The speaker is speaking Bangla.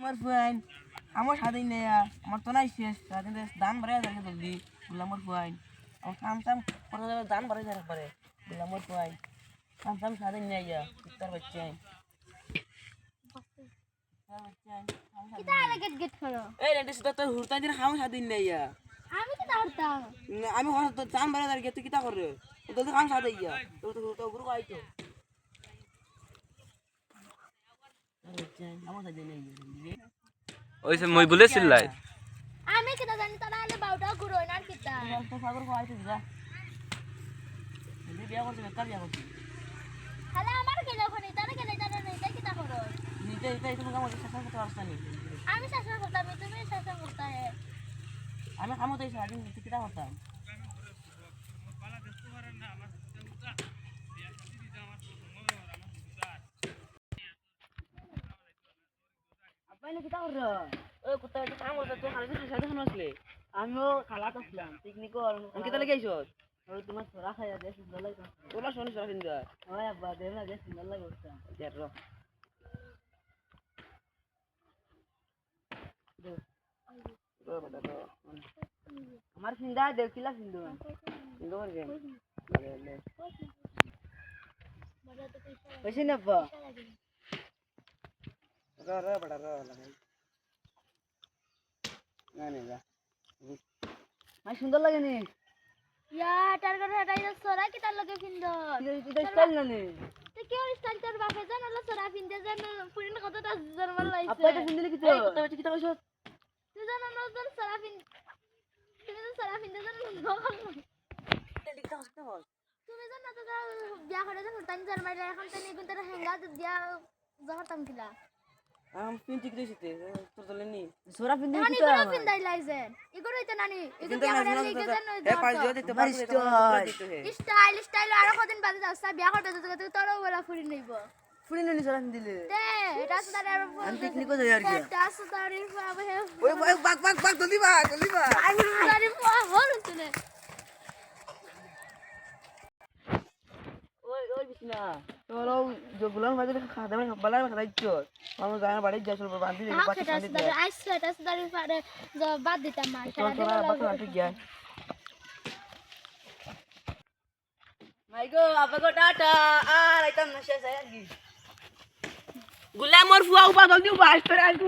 আমার ফুয়াইন আমার স্বাধীন নেই আমার তো নাই শেষ স্বাধীন দান বাড়াই যাবে জলদি বললাম আমার ফুয়াইন আমার কাম টাম করা যাবে দান বাড়াই যাবে পারে বললাম আমার ফুয়াইন কাম টাম স্বাধীন নেই তার বাচ্চা কিতা লাগে গেট করো এই রেন্টে সেটা তো হুরতা দিন হাম স্বাধীন নেই আমি কি দাঁড়তাম আমি হন তো দান বাড়াই যাবে তুই কিতা করে জলদি কাম স্বাধীন তোর তো হুরতা গুরু আইতো আমার স্বাধীন নেই ওইসে মই বলেছিল লাই আমি কিতা জানি তারা আলে বাউটা ঘুরো না কিতা তো সাগর কো আইতো যা বিয়া করছিস কাল বিয়া করছিস হ্যালো আমার কে যখন তারা কে তারা নেই তাই কিতা করো নিজে এটা তুমি কাম করছিস শাসন করতে পারছ না আমি শাসন করতাম তুমি শাসন করতা হে আমি কাম তো সারাদিন কিতা করতাম আপাইলে কিতা করছ ওই কুত্তা একটা কাম করছ তুই খালি তুই সাথে আসলে আমিও খালাত আসলাম পিকনিকও আমি কিতা লাগি আইছস ওই তোমার সরা খাইয়া দে সুন্দর লাগে তোলা শোনি সরা পিন্দা ওই আব্বা দে না দে সুন্দর লাগে ওটা দেখ র আমার সিন্দা দেখ কিলা সিন্দু সিন্দু করবে পয়সা না বা র বড়া র লাগাই না নে যা মাই সুন্দর লাগে নি ইয়া টার্গেট হটাই সরা কিতা লাগে ফিন্দো এটা স্টাইল না নে তে কি ওর স্টাইল তোর বাপে জানালো সরা ফিন্দে জানো পুরিন কতটা জন্মাল লাইছে আপা এটা সিন্দলে কি তো কত কিতা কইছ তুই জানো না তোর সরা ফিন তুমি তো সরা ফিন্দে জানো লিখতা হসতে বল তুমি জানো তো বিয়া করে জানো তাই জন্মাইলে এখন তাই নিগুন তোর হেঙ্গা দিয়া জহরতাম কিলা পিন ঠিক দিছিতে তোর দলে নি সোরা পিন এখন দিছিতে ইগুলো ফিন্দাই লাইছে ইগুলো হইতে নানি ইগুলো বিয়া করে লিগে জানো এ পাঁচ দিও দিতে পারছ স্টাইল স্টাইল আর কদিন বাদে যাস বিয়া করতে তো তোর বলা ফুরি নইব ফুরি ননি সোরা পিন দিলে তে এটা তো তার আমি পিকনিকও যাই আর কি এটা তো তার বাবা হে ওই বাক বাক বাক জলদি বা আমি তার বাবা হল তুলে ওই ওই বিছনা তোর জগুলার মাঝে খাদা মানে বালার খাদাইছো আমরা জানা বাড়ি যাইছিল বাঁধি দে পাটি বাঁধি দে আইসো এটা তার পারে বাদ দিতাম মা তোর তোরা বাত আটকে গিয়া মাইগো আপাগো টাটা আর আইতাম না শেষ আর কি গুলামর ফুয়া উপা জলদি উপা আসতে আর কি